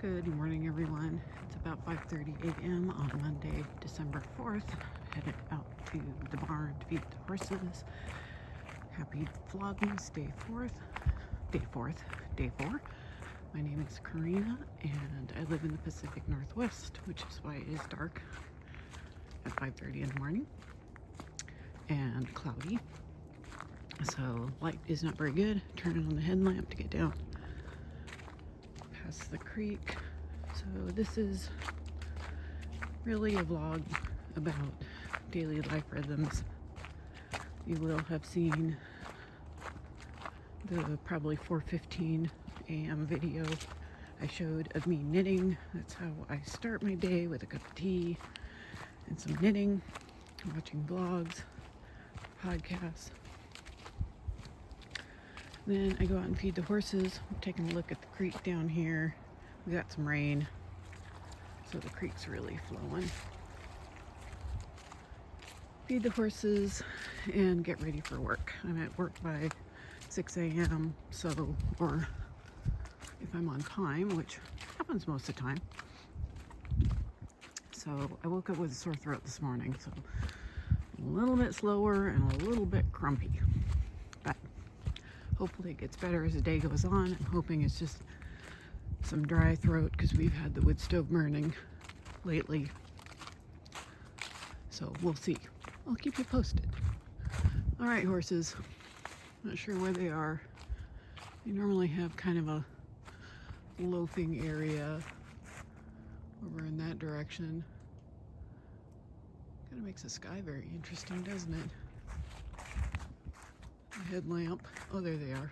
Good morning, everyone. It's about 5:30 a.m. on Monday, December 4th. Headed out to the barn to feed the horses. Happy Vlogmas Day 4th. Day 4. My name is Karina, and I live in the Pacific Northwest, which is why it is dark at 5:30 in the morning and cloudy. So light is not very good. Turning on the headlamp to get down past the creek. So this is really a vlog about daily life rhythms. You will have seen the probably 4:15 a.m. video I showed of me knitting. That's how I start my day, with a cup of tea and some knitting, watching vlogs, podcasts. Then I go out and feed the horses. I'm taking a look at the creek down here. We got some rain, so the creek's really flowing. Feed the horses and get ready for work. I'm at work by 6 a.m. so, or if I'm on time, which happens most of the time. So I woke up with a sore throat this morning, so a little bit slower and a little bit grumpy. But hopefully it gets better as the day goes on. I'm hoping it's just some dry throat because we've had the wood stove burning lately. So we'll see. I'll keep you posted. All right, horses. Not sure where they are. They normally have kind of a loafing area over in that direction. Kind of makes the sky very interesting, doesn't it? The headlamp. Oh, there they are.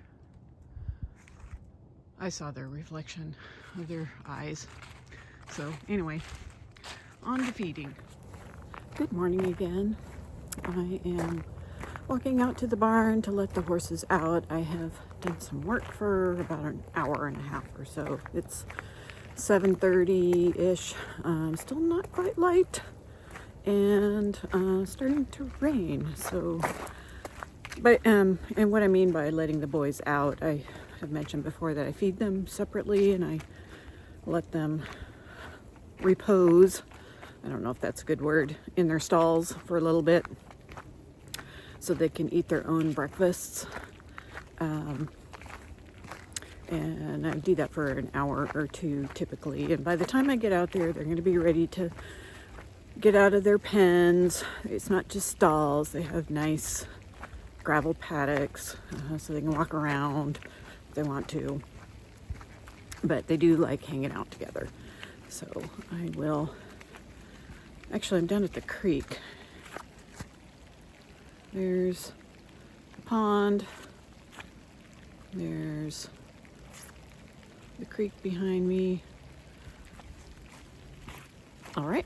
I saw their reflection of their eyes. So anyway, on to feeding. Good morning again. I am walking out to the barn to let the horses out. I have done some work for about an hour and a half or so. It's 7:30-ish. Still not quite light, and starting to rain. So, but and what I mean by letting the boys out, I have mentioned before that I feed them separately and I let them repose. I don't know if that's a good word, in their stalls for a little bit so they can eat their own breakfasts. And I do that for an hour or two typically. And by the time I get out there, they're going to be ready to get out of their pens. It's not just stalls. They have nice gravel paddocks, so they can walk around if they want to. But they do like hanging out together. So I will... Actually, I'm down at the creek. There's the pond. There's the creek behind me. All right.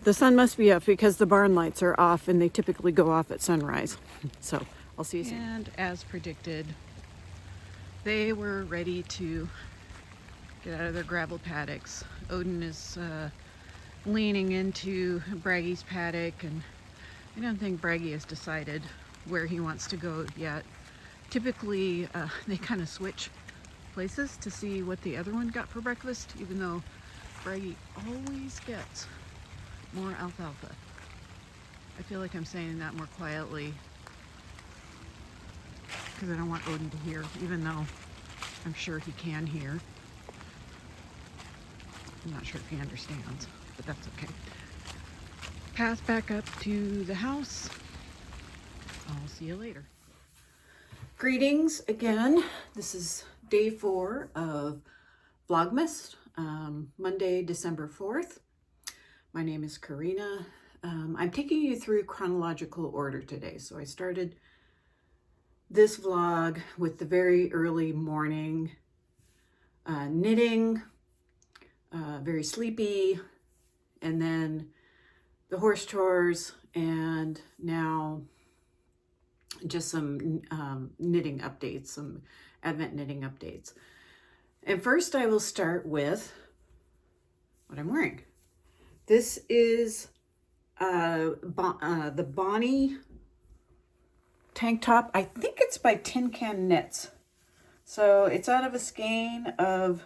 The sun must be up because the barn lights are off and they typically go off at sunrise. So I'll see you soon. And as predicted, they were ready to get out of their gravel paddocks. Odin is leaning into Bragi's paddock, and I don't think Bragi has decided where he wants to go yet. Typically, they kind of switch places to see what the other one got for breakfast, even though Bragi always gets more alfalfa. I feel like I'm saying that more quietly because I don't want Odin to hear, even though I'm sure he can hear. I'm not sure if he understands, but that's okay. Pass back up to the house. I'll see you later. Greetings again. This is day 4 of Vlogmas, Monday, December 4th. My name is Karina. I'm taking you through chronological order today. So I started this vlog with the very early morning knitting, very sleepy, and then the horse chores, and now just some knitting updates, some Advent knitting updates. And first I will start with what I'm wearing. This is the Bonny tank top. I think it's by TinCanKnits. So it's out of a skein of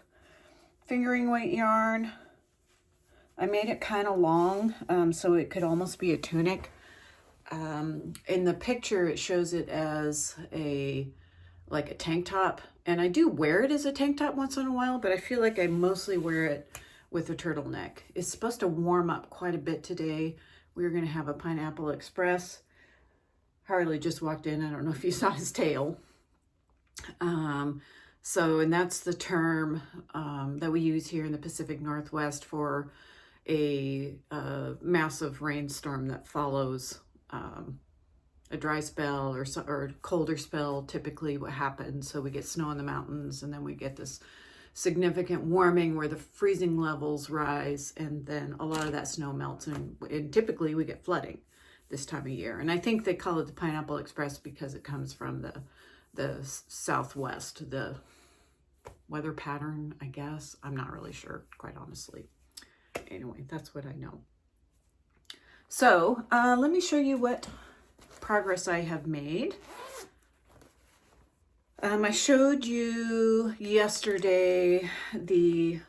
fingering weight yarn. I made it kind of long, so it could almost be a tunic. In the picture, it shows it as like a tank top, and I do wear it as a tank top once in a while, but I feel like I mostly wear it with a turtleneck. It's supposed to warm up quite a bit today. We're going to have a Pineapple Express. Harley just walked in. I don't know if you saw his tail. And that's the term that we use here in the Pacific Northwest for a massive rainstorm that follows a dry spell or colder spell. Typically what happens, so we get snow in the mountains, and then we get this significant warming where the freezing levels rise, and then a lot of that snow melts, and typically we get flooding this time of year. And I think they call it the Pineapple Express because it comes from the southwest, the weather pattern, I guess. I'm not really sure, quite honestly. Anyway, that's what I know. So let me show you what progress I have made. I showed you yesterday the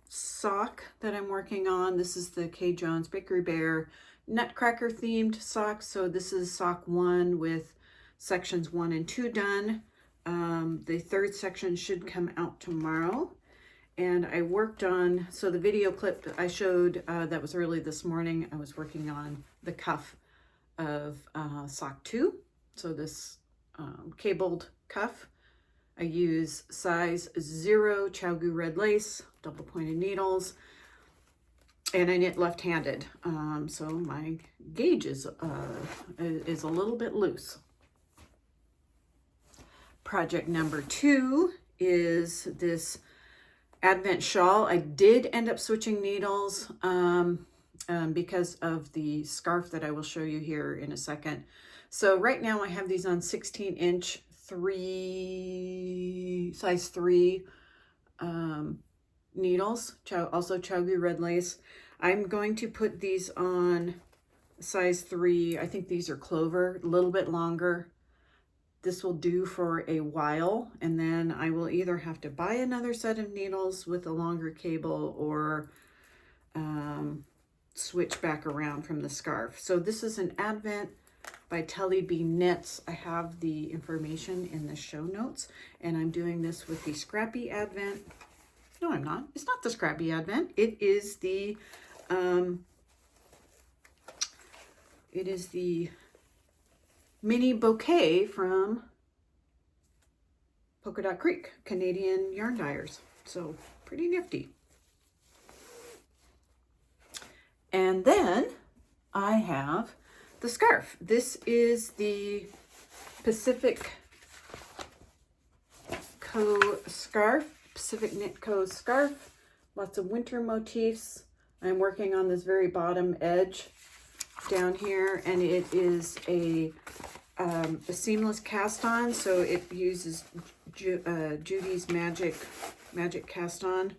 sock that I'm working on. This is the K. Jones Bakery Bear Nutcracker themed sock. So this is sock 1 with sections 1 and 2 done. The third section should come out tomorrow. And I worked on, so the video clip that I showed that was early this morning, I was working on the cuff of sock 2. So this cabled cuff. I use size 0 Jadawoo red lace, double pointed needles, and I knit left-handed. So my gauge is a little bit loose. Project number 2 is this Advent shawl. I did end up switching needles because of the scarf that I will show you here in a second. So right now I have these on 16-inch size 3 needles, also Jadawoo red lace. I'm going to put these on size 3. I think these are clover, a little bit longer. This will do for a while, and then I will either have to buy another set of needles with a longer cable or switch back around from the scarf. So this is an Advent by TinCanKnits. I have the information in the show notes, and I'm doing this with the Scrappy Advent. No, I'm not. It's not the Scrappy Advent. It is the mini bouquet from Polka Dot Creek, Canadian yarn dyers. So pretty nifty. And then I have the scarf. This is the Pacific Co. scarf, Pacific Knit Co. scarf. Lots of winter motifs. I'm working on this very bottom edge down here, and it is a seamless cast on, so it uses Judy's magic cast on,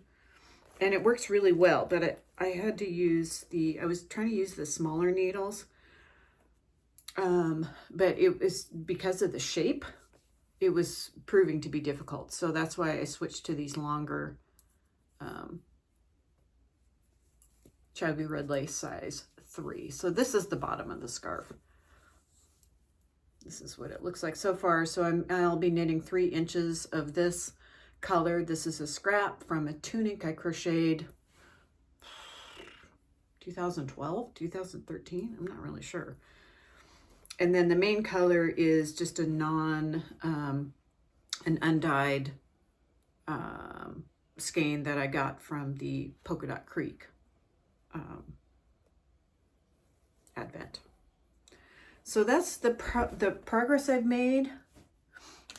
and it works really well. But I had to use I was trying to use the smaller needles, but it was because of the shape, it was proving to be difficult. So that's why I switched to these longer Jadawoo red lace size 3. So this is the bottom of the scarf. This is what it looks like so far. So I'll be knitting 3 inches of this color. This is a scrap from a tunic I crocheted 2012, 2013. I'm not really sure. And then the main color is just a an undyed skein that I got from the Polka Dot Creek Advent. So that's the progress I've made.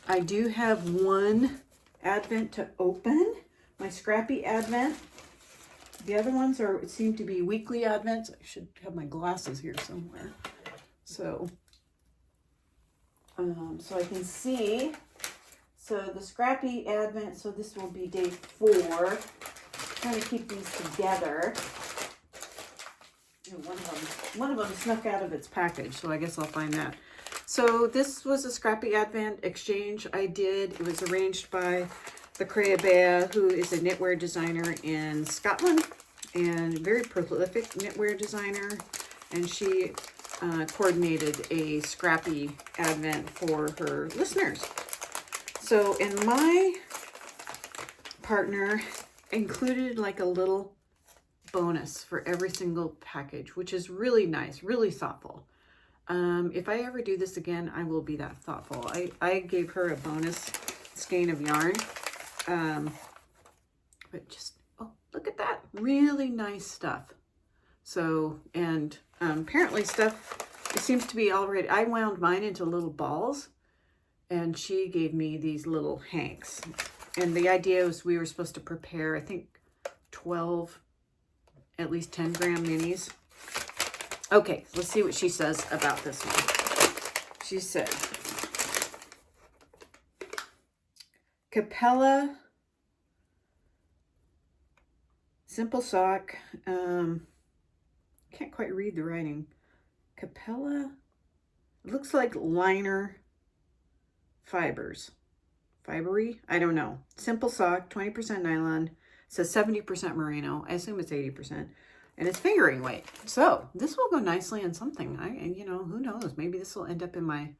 I do have one Advent to open, my Scrappy Advent. The other ones seem to be weekly Advents. I should have my glasses here somewhere. So I can see. So the Scrappy Advent, so this will be day 4. Trying to keep these together. One of them snuck out of its package, so I guess I'll find that. So this was a Scrappy Advent exchange I did. It was arranged by the Creabea, who is a knitwear designer in Scotland and very prolific knitwear designer. And she coordinated a Scrappy Advent for her listeners. So, and my partner included like a little bonus for every single package, which is really nice, really thoughtful. If I ever do this again, I will be that thoughtful. I gave her a bonus skein of yarn. But just, oh, look at that. Really nice stuff. So, and apparently stuff, it seems to be already, I wound mine into little balls, and she gave me these little hanks. And the idea was we were supposed to prepare, I think, 12, at least 10 gram minis. Okay, let's see what she says about this one. She said, Capella, simple sock. Can't quite read the writing. Capella, it looks like liner fibers. Fibery? I don't know. Simple sock, 20% nylon. It says 70% merino. I assume it's 80%. And it's fingering weight. So this will go nicely in something. And you know, who knows? Maybe this will end up in my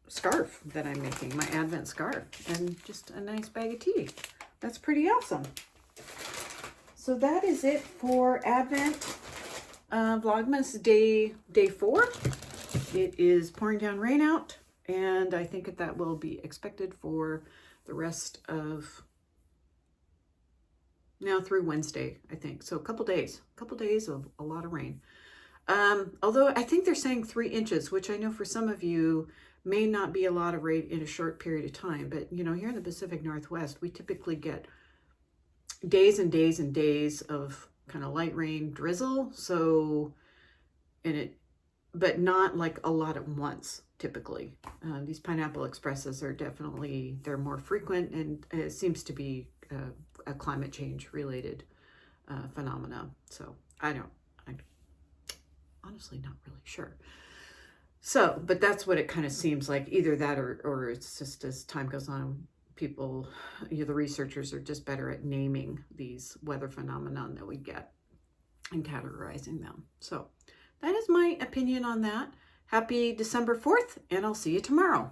scarf that I'm making, my Advent scarf, and just a nice bag of tea. That's pretty awesome. So that is it for Advent Vlogmas day 4. It is pouring down rain out, and I think that will be expected for the rest of now through Wednesday, I think. So a couple days of a lot of rain. Although I think they're saying 3 inches, which I know for some of you may not be a lot of rain in a short period of time. But, you know, here in the Pacific Northwest, we typically get days and days and days of kind of light rain drizzle. So, but not like a lot at once, typically. These Pineapple Expresses are definitely, they're more frequent, and it seems to be a climate change related phenomena. So I'm honestly not really sure. So, but that's what it kind of seems like. Either that or it's just as time goes on, people, you know, the researchers are just better at naming these weather phenomenon that we get and categorizing them. So that is my opinion on that. Happy December 4th, and I'll see you tomorrow.